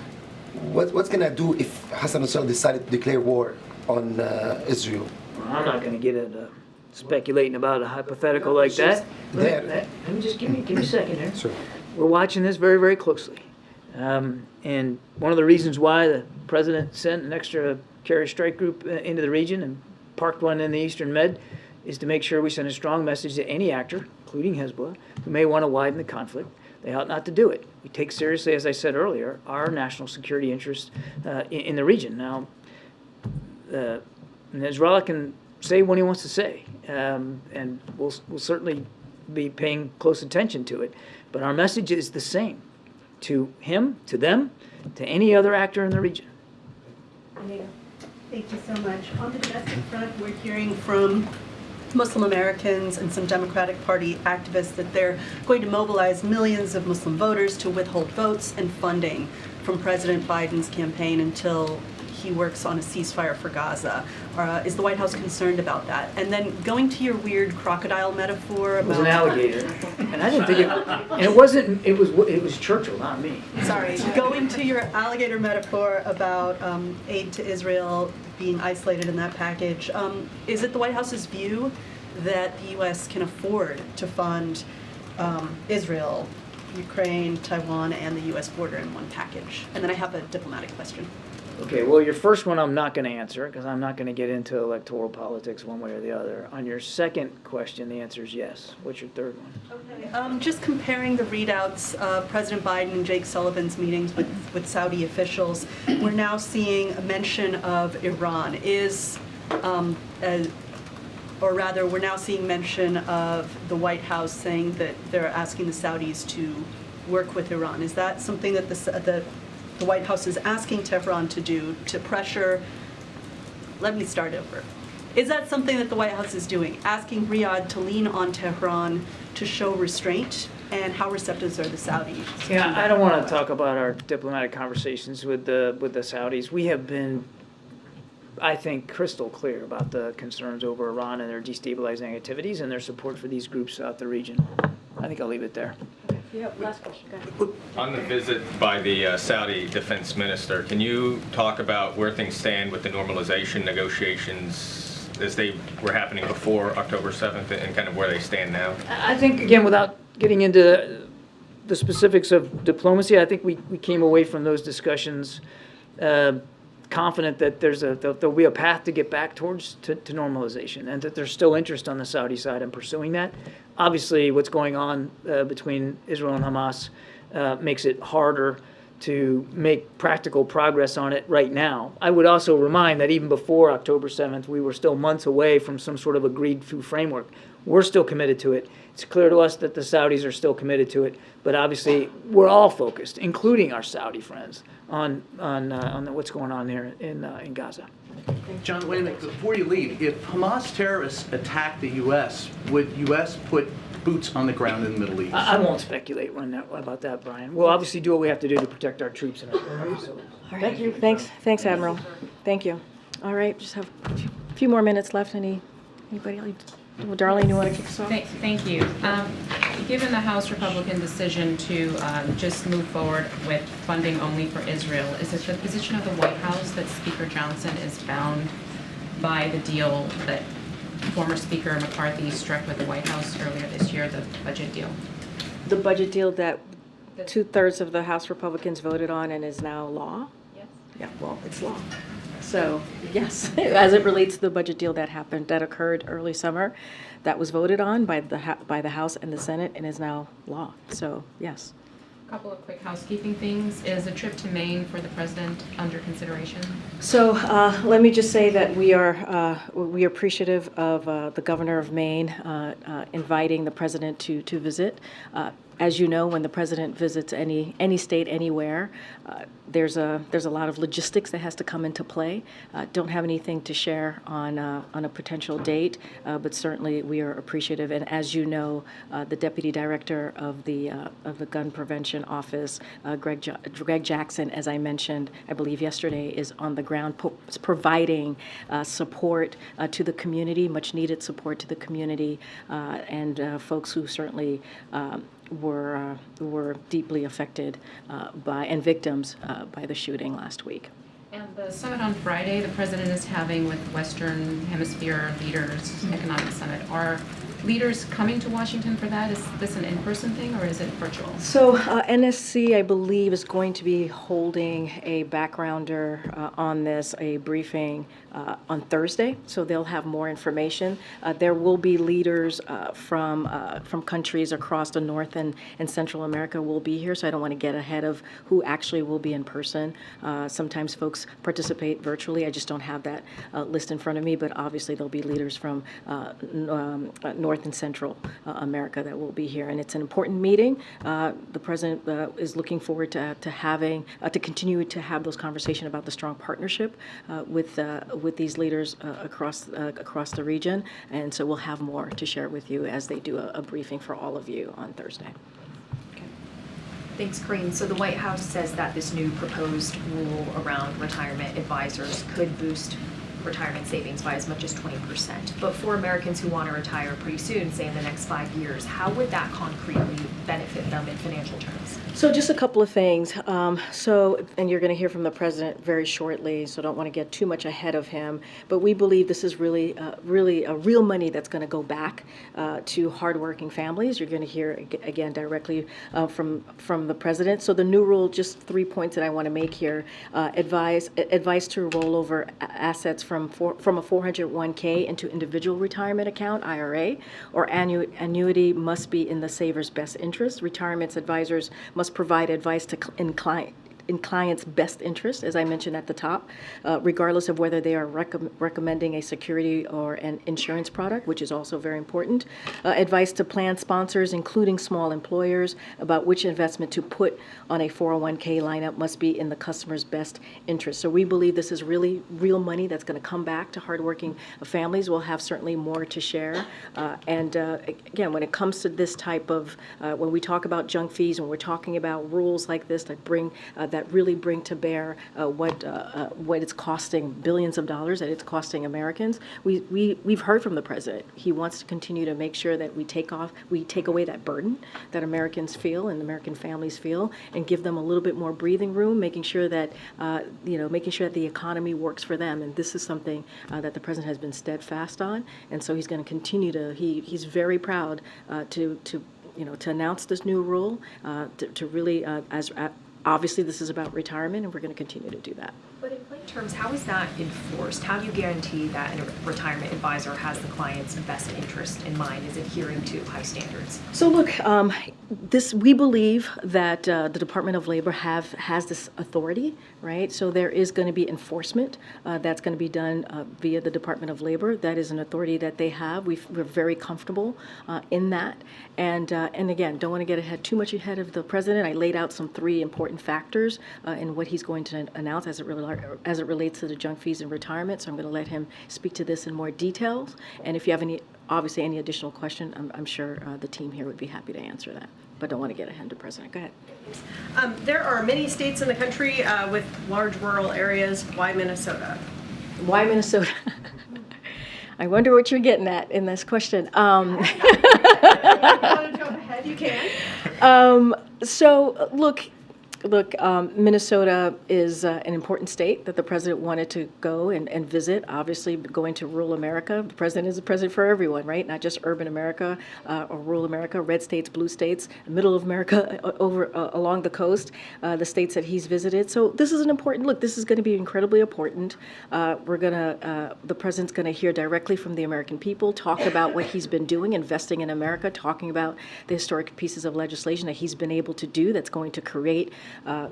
What's going to do if Hassan Nasrallah decided to declare war on Israel? Well, I'm not going to get into speculating about a hypothetical like that. Let me just give me a second here. Sure. We're watching this very, very closely. And one of the reasons why the president sent an extra carrier strike group into the region and parked one in the Eastern Med is to make sure we send a strong message to any actor, including Hezbollah, who may want to widen the conflict. They ought not to do it. We take seriously, as I said earlier, our national security interests in the region. Now, Nasrallah can say what he wants to say, and we'll certainly be paying close attention to it. But our message is the same to him, to them, to any other actor in the region. Thank you so much. On the domestic front, we're hearing from Muslim Americans and some Democratic Party activists that they're going to mobilize millions of Muslim voters to withhold votes and funding from President Biden's campaign until he works on a ceasefire for Gaza. Is the White House concerned about that? And then going to your weird crocodile metaphor about... It was an alligator, and I didn't think it, and it wasn't, it was Churchill, not me. Sorry, going to your alligator metaphor about aid to Israel being isolated in that package, is it the White House's view that the U.S. can afford to fund Israel, Ukraine, Taiwan, and the U.S. border in one package? And then I have a diplomatic question. Okay, well, your first one I'm not going to answer because I'm not going to get into electoral politics one way or the other. On your second question, the answer is yes. What's your third one? Okay, just comparing the readouts of President Biden and Jake Sullivan's meetings with Saudi officials, we're now seeing a mention of Iran. Or rather, we're now seeing mention of the White House saying that they're asking the Saudis to work with Iran. Is that something that the White House is asking Tehran to do to pressure? Let me start over. Is that something that the White House is doing, asking Riyadh to lean on Tehran to show restraint? And how receptive are the Saudis? Yeah, I don't want to talk about our diplomatic conversations with the Saudis. We have been, I think, crystal clear about the concerns over Iran and their destabilizing activities and their support for these groups throughout the region. I think I'll leave it there. Yeah, last question. Go ahead. On the visit by the Saudi defense minister, can you talk about where things stand with the normalization negotiations as they were happening before October 7th and kind of where they stand now? I think, again, without getting into the specifics of diplomacy, I think we came away from those discussions confident that there'll be a path to get back towards to normalization, and that there's still interest on the Saudi side in pursuing that. Obviously, what's going on between Israel and Hamas makes it harder to make practical progress on it right now. I would also remind that even before October 7th, we were still months away from some sort of agreed-to framework. We're still committed to it. It's clear to us that the Saudis are still committed to it, but obviously we're all focused, including our Saudi friends, on what's going on there in Gaza. John, wait a minute. Before you leave, if Hamas terrorists attack the U.S., would U.S. put boots on the ground in the Middle East? I won't speculate about that, Brian. We'll obviously do what we have to do to protect our troops and our country. So. Thank you. Thanks, Admiral. Thank you. All right, just have a few more minutes left. Anybody else? Well, Darlene, you want to kick us off? Thank you. Given the House Republican decision to just move forward with funding only for Israel, is it the position of the White House that Speaker Johnson is bound by the deal that former Speaker McCarthy struck with the White House earlier this year, the budget deal? The budget deal that 2/3 of the House Republicans voted on and is now law? Yes. Yeah, well, it's law. So, yes, as it relates to the budget deal that occurred early summer, that was voted on by the House and the Senate and is now law. So, yes. A couple of quick housekeeping things. Is a trip to Maine for the president under consideration? So let me just say that we are appreciative of the governor of Maine inviting the president to visit. As you know, when the president visits any state anywhere, there's a lot of logistics that has to come into play. Don't have anything to share on a potential date, but certainly we are appreciative. And as you know, the deputy director of the Gun Prevention Office, Greg Jackson, as I mentioned, I believe yesterday, is on the ground providing support to the community, much needed support to the community, and folks who certainly were deeply affected by and victims by the shooting last week. And the summit on Friday, the president is having with Western Hemisphere leaders, economic summit. Are leaders coming to Washington for that? Is this an in-person thing or is it virtual? So NSC, I believe, is going to be holding a backgrounder on this, a briefing on Thursday. So they'll have more information. There will be leaders from countries across the North and Central America will be here. So I don't want to get ahead of who actually will be in person. Sometimes folks participate virtually. I just don't have that list in front of me. But obviously there'll be leaders from North and Central America that will be here, and it's an important meeting. The president is looking forward to continue to have those conversations about the strong partnership with these leaders across the region, and so we'll have more to share with you as they do a briefing for all of you on Thursday. Thanks, Karine. So the White House says that this new proposed rule around retirement advisors could boost retirement savings by as much as 20%. But for Americans who want to retire pretty soon, say in the next 5 years, how would that concretely benefit them in financial terms? So just a couple of things. And you're going to hear from the president very shortly, so don't want to get too much ahead of him. But we believe this is really a real money that's going to go back to hardworking families. You're going to hear again directly from the president. So the new rule, just 3 points that I want to make here: advice to roll over assets from a 401k into individual retirement account (IRA) or annuity must be in the saver's best interest. Retirement advisors must provide advice in client's best interest, as I mentioned at the top, regardless of whether they are recommending a security or an insurance product, which is also very important. Advice to plan sponsors, including small employers, about which investment to put on a 401k lineup must be in the customer's best interest. So we believe this is really real money that's going to come back to hardworking families. We'll have certainly more to share. Again, when it comes to this type of, when we talk about junk fees, when we're talking about rules like this that really bring to bear what it's costing, billions of dollars that it's costing Americans. We've heard from the president. He wants to continue to make sure that we take away that burden that Americans feel and American families feel, and give them a little bit more breathing room, making sure that the economy works for them. And this is something that the president has been steadfast on, and so he's going to continue to. He's very proud to announce this new rule to really obviously, this is about retirement, and we're going to continue to do that. But in plain terms, how is that enforced? How do you guarantee that a retirement advisor has the client's best interest in mind, is adhering to high standards? So look, we believe that the Department of Labor has this authority, right? So there is going to be enforcement that's going to be done via the Department of Labor. That is an authority that they have. We're very comfortable in that. And again, don't want to get too much ahead of the president. I laid out some 3 important factors in what he's going to announce as it relates to the junk fees and retirement. So I'm going to let him speak to this in more details. And if you have any additional question, I'm sure the team here would be happy to answer that. But don't want to get ahead of the president. Go ahead. There are many states in the country with large rural areas. Why Minnesota? Why Minnesota? I wonder what you're getting at in this question. If you want to jump ahead, you can. So look, Minnesota is an important state that the president wanted to go and visit. Obviously, going to rural America. The president is the president for everyone, right? Not just urban America or rural America, red states, blue states, middle of America, along the coast, the states that he's visited. So this is an important look. This is going to be incredibly important. The president's going to hear directly from the American people, talk about what he's been doing, investing in America, talking about the historic pieces of legislation that he's been able to do that's going to create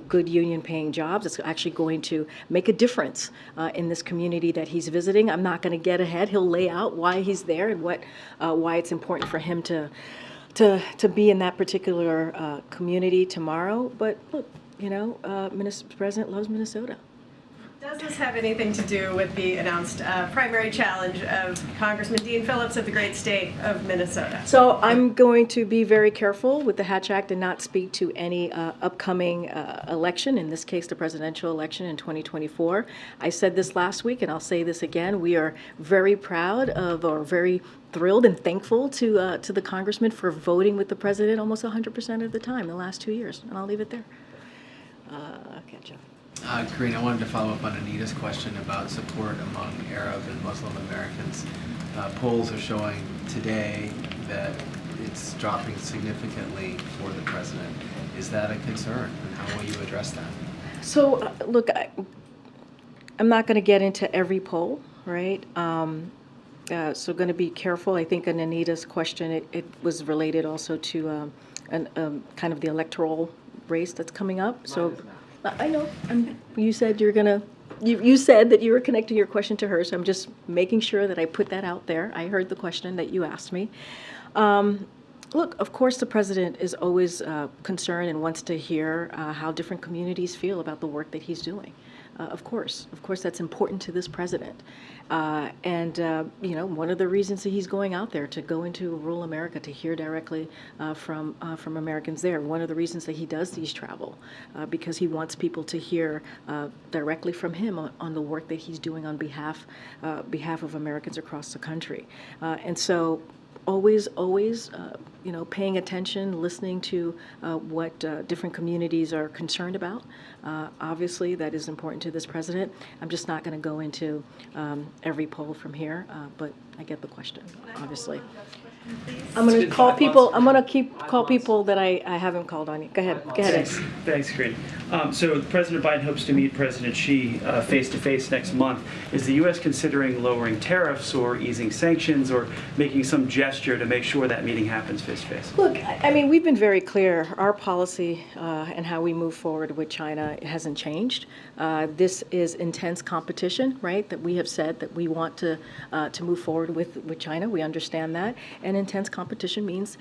good union-paying jobs. It's actually going to make a difference in this community that he's visiting. I'm not going to get ahead. He'll lay out why he's there and why it's important for him to be in that particular community tomorrow. But look, the president loves Minnesota. Does this have anything to do with the announced primary challenge of Congressman Dean Phillips of the great state of Minnesota? So I'm going to be very careful with the Hatch Act and not speak to any upcoming election, in this case the presidential election in 2024. I said this last week and I'll say this again. We are very proud of, or very thrilled and thankful to the congressman for voting with the president almost 100% of the time the last 2 years. And I'll leave it there. Okay, Jeff. Karine, I wanted to follow up on Anita's question about support among Arab and Muslim Americans. Polls are showing today that it's dropping significantly for the president. Is that a concern, and how will you address that? So, look, I'm not going to get into every poll, right? So going to be careful. I think in Anita's question, it was related also to kind of the electoral race that's coming up. So. I know. You said you said that you were connecting your question to her, so I'm just making sure that I put that out there. I heard the question that you asked me. Look, of course, the president is always concerned and wants to hear how different communities feel about the work that he's doing. Of course, that's important to this president. One of the reasons that he's going out there to go into rural America to hear directly from Americans there. One of the reasons that he does these travel, because he wants people to hear directly from him on the work that he's doing on behalf of Americans across the country. And so always, paying attention, listening to what different communities are concerned about. Obviously, that is important to this president. I'm just not going to go into every poll from here, but I get the question, obviously. I'm going to call people. I'm going to call people that I haven't called on. Go ahead. Thanks, Karine. So President Biden hopes to meet President Xi face to face next month. Is the U.S. considering lowering tariffs or easing sanctions or making some gesture to make sure that meeting happens face to face? Look, I mean, we've been very clear. Our policy and how we move forward with China hasn't changed. This is intense competition, right? That we have said that we want to move forward with China. We understand that, and intense competition means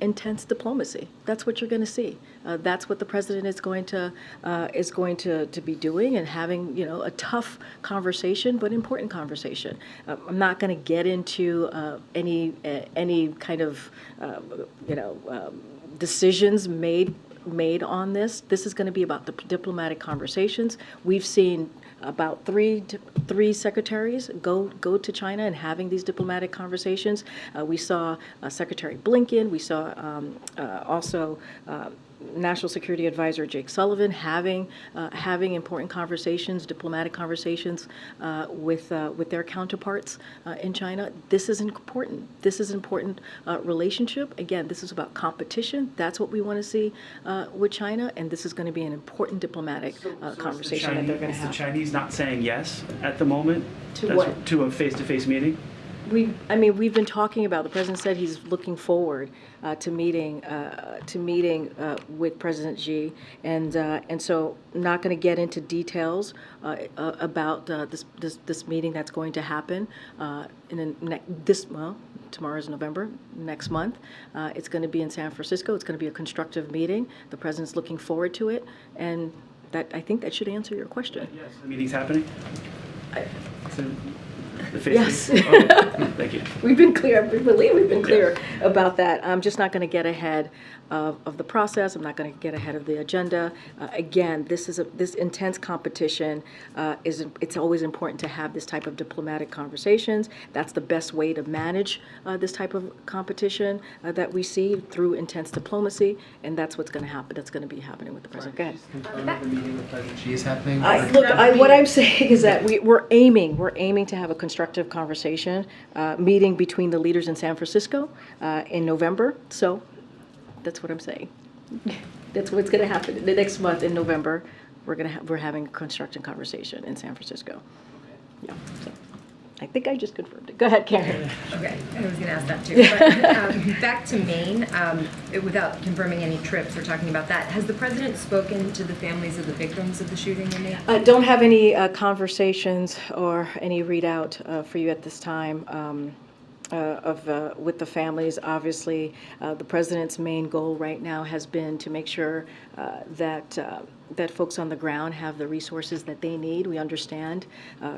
intense diplomacy. That's what you're going to see. That's what the president is going to be doing, and having a tough conversation, but important conversation. I'm not going to get into any kind of decisions made on this. This is going to be about the diplomatic conversations. We've seen about three secretaries go to China and having these diplomatic conversations. We saw Secretary Blinken. We saw also National Security Advisor Jake Sullivan having important conversations, diplomatic conversations with their counterparts in China. This is important. This is an important relationship. Again, this is about competition. That's what we want to see with China, and this is going to be an important diplomatic conversation that they're going to have. Is the Chinese not saying yes at the moment To what? To a face-to-face meeting? We've been talking about. The president said he's looking forward to meeting with President Xi, and so not going to get into details about this meeting that's going to happen tomorrow's November, next month. It's going to be in San Francisco. It's going to be a constructive meeting. The president's looking forward to it, and I think that should answer your question. Yes, the meeting's happening. Yes. Thank you. We've been clear. I believe we've been clear about that. I'm just not going to get ahead of the process. I'm not going to get ahead of the agenda. Again, this intense competition it's always important to have this type of diplomatic conversations. That's the best way to manage this type of competition that we see through intense diplomacy, and that's what's going to happen. That's going to be happening with the president. Go ahead. Confirm that the meeting with President Xi is happening? What I'm saying is that we're aiming to have a constructive conversation meeting between the leaders in San Francisco in November. So that's what I'm saying. That's what's going to happen the next month in November. We're having a constructive conversation in San Francisco. Yeah. So I think I just confirmed it. Go ahead, Karen. Okay, I was going to ask that too. But back to Maine, without confirming any trips or talking about that, has the president spoken to the families of the victims of the shooting in Maine? Don't have any conversations or any readout for you at this time. With the families. Obviously, the president's main goal right now has been to make sure that folks on the ground have the resources that they need. We understand.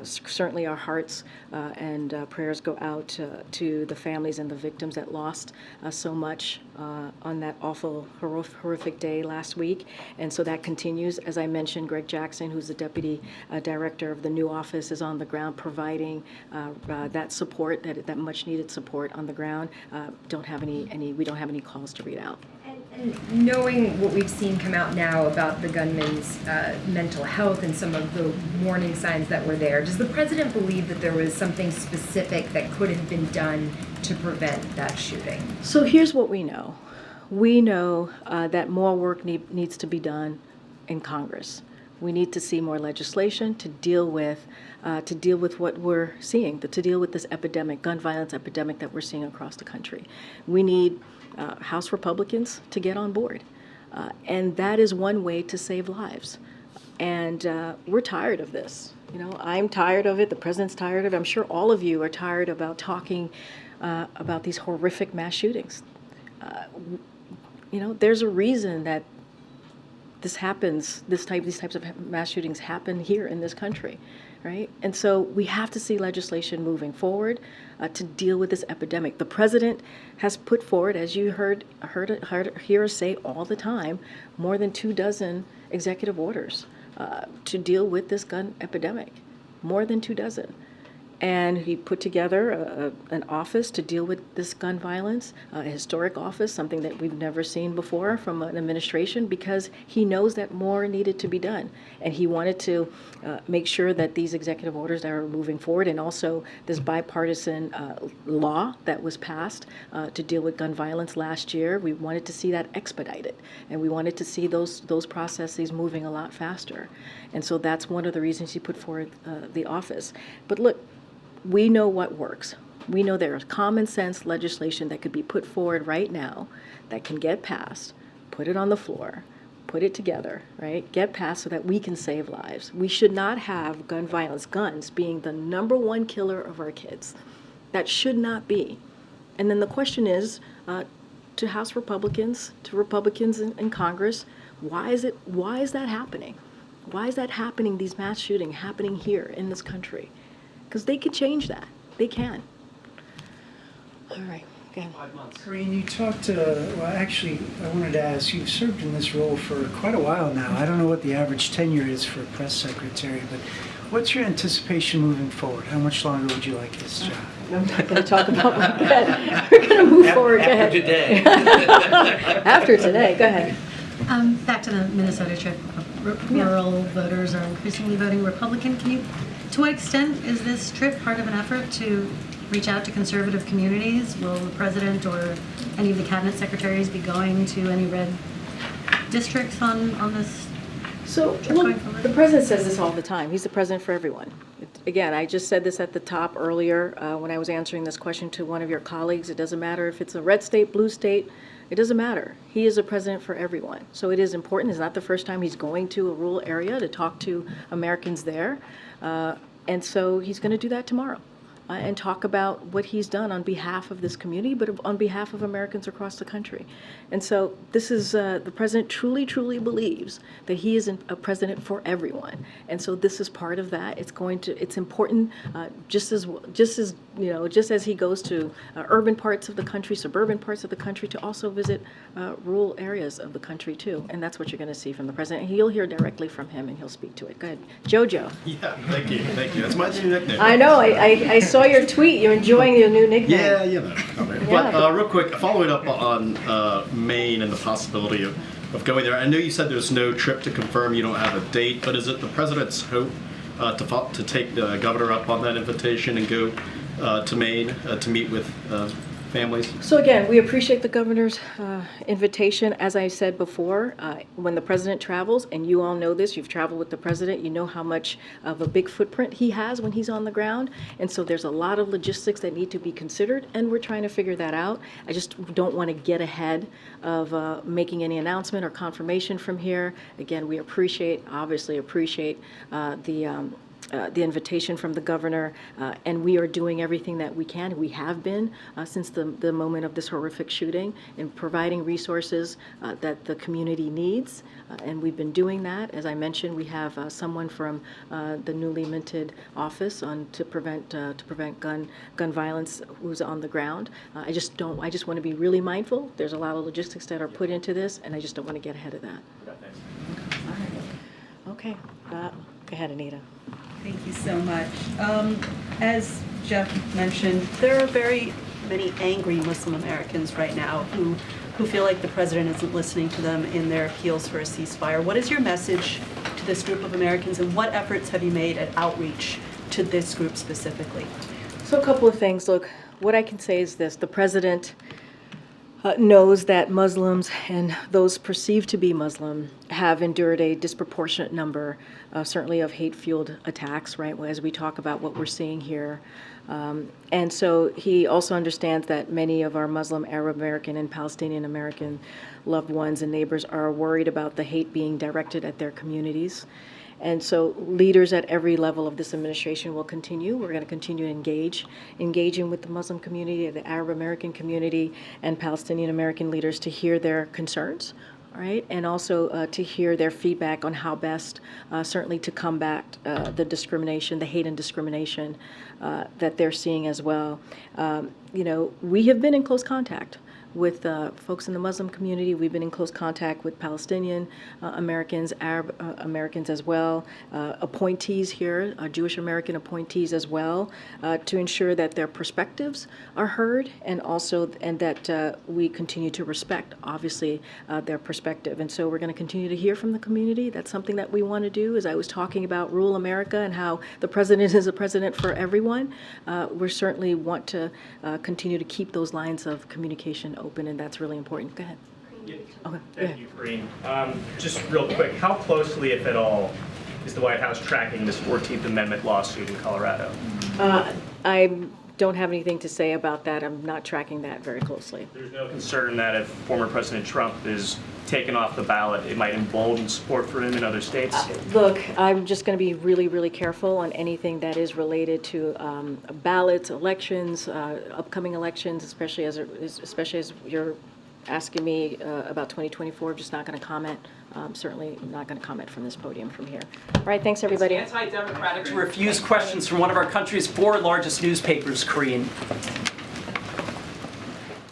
Certainly our hearts and prayers go out to the families and the victims that lost so much on that awful, horrific day last week. And so that continues. As I mentioned, Greg Jackson, who's the deputy director of the new office, is on the ground providing that support, that much needed support on the ground. We don't have any calls to read out. And knowing what we've seen come out now about the gunman's mental health and some of the warning signs that were there, does the president believe that there was something specific that could have been done to prevent that shooting? So here's what we know. We know that more work needs to be done in Congress. We need to see more legislation to deal with what we're seeing, to deal with this epidemic, gun violence epidemic that we're seeing across the country. We need House Republicans to get on board. And that is one way to save lives. And we're tired of this. I'm tired of it. The president's tired of it. I'm sure all of you are tired about talking about these horrific mass shootings. There's a reason that this happens, these types of mass shootings happen here in this country, right? And so we have to see legislation moving forward to deal with this epidemic. The president has put forward, as you hear us say all the time, more than 24 executive orders to deal with this gun epidemic, more than 24. And he put together an office to deal with this gun violence, a historic office, something that we've never seen before from an administration, because he knows that more needed to be done. And he wanted to make sure that these executive orders that are moving forward, and also this bipartisan law that was passed to deal with gun violence last year, we wanted to see that expedited. And we wanted to see those processes moving a lot faster. And so that's one of the reasons he put forward the office. But look, we know what works. We know there is common sense legislation that could be put forward right now that can get passed, put it on the floor, put it together, right? Get passed so that we can save lives. We should not have gun violence, guns being the #1 killer of our kids. That should not be. And then the question is, to House Republicans, to Republicans in Congress, why is that happening? Why is that happening, these mass shootings happening here in this country? Because they could change that. They can. All right. Go ahead. 5 months. Karine, you talked, well, actually, I wanted to ask, you've served in this role for quite a while now. I don't know what the average tenure is for a press secretary, but what's your anticipation moving forward? How much longer would you like this job? I'm not going to talk about my bed. We're going to move forward. Go ahead. After today. After today. Go ahead. Back to the Minnesota trip. Rural voters are increasingly voting Republican. To what extent is this trip part of an effort to reach out to conservative communities? Will the president or any of the cabinet secretaries be going to any red districts on this? So, look, the president says this all the time. He's the president for everyone. Again, I just said this at the top earlier when I was answering this question to one of your colleagues. It doesn't matter if it's a red state, blue state. It doesn't matter. He is a president for everyone. So it is important. It's not the first time he's going to a rural area to talk to Americans there. And so he's going to do that tomorrow and talk about what he's done on behalf of this community, but on behalf of Americans across the country. And so this is, the president truly, truly believes that he is a president for everyone. And so this is part of that. It's important, just as he goes to urban parts of the country, suburban parts of the country, to also visit rural areas of the country too. And that's what you're going to see from the president. And you'll hear directly from him and he'll speak to it. Go ahead. Jojo. Yeah, thank you. That's my new nickname. I know, I saw your tweet. You're enjoying your new nickname. Yeah, you know. But real quick, following up on Maine and the possibility of going there. I know you said there's no trip to confirm, you don't have a date, but is it the president's hope to take the governor up on that invitation and go to Maine to meet with families? So again, we appreciate the governor's invitation. As I said before, when the president travels, and you all know this, you've traveled with the president, you know how much of a big footprint he has when he's on the ground. And so there's a lot of logistics that need to be considered, and we're trying to figure that out. I just don't want to get ahead of making any announcement or confirmation from here. Again, we obviously appreciate the invitation from the governor, and we are doing everything that we can. We have been since the moment of this horrific shooting, in providing resources that the community needs, and we've been doing that. As I mentioned, we have someone from the newly minted office to prevent gun violence who's on the ground. I just want to be really mindful. There's a lot of logistics that are put into this, and I just don't want to get ahead of that. Okay, go ahead, Anita. Thank you so much. As Jeff mentioned, there are very many angry Muslim Americans right now who feel like the president isn't listening to them in their appeals for a ceasefire. What is your message to this group of Americans, and what efforts have you made at outreach to this group specifically? So a couple of things. Look, what I can say is this. The president knows that Muslims and those perceived to be Muslim have endured a disproportionate number, certainly of hate-fueled attacks, right, as we talk about what we're seeing here. And so he also understands that many of our Muslim, Arab American, and Palestinian American loved ones and neighbors are worried about the hate being directed at their communities. And so leaders at every level of this administration will continue. We're going to continue engaging with the Muslim community, the Arab American community, and Palestinian American leaders to hear their concerns all right, and also to hear their feedback on how best, certainly to combat the discrimination, the hate and discrimination that they're seeing as well. You know, we have been in close contact with folks in the Muslim community. We've been in close contact with Palestinian Americans, Arab Americans as well, appointees here, Jewish American appointees as well, to ensure that their perspectives are heard and also that we continue to respect, obviously, their perspective. And so we're going to continue to hear from the community. That's something that we want to do. As I was talking about rural America and how the president is a president for everyone, we certainly want to continue to keep those lines of communication open, and that's really important. Go ahead. Okay. Thank you, Karine. Just real quick, how closely, if at all, is the White House tracking this 14th Amendment lawsuit in Colorado? I don't have anything to say about that. I'm not tracking that very closely. There's no concern that if former President Trump is taken off the ballot, it might embolden support for him in other states? Look, I'm just going to be really, really careful on anything that is related to ballots, elections, upcoming elections, especially as you're asking me about 2024. I'm just not going to comment. Certainly not going to comment from this podium from here. All right, thanks everybody. It's anti-democratic to refuse questions from one of our country's 4 largest newspapers, Karine.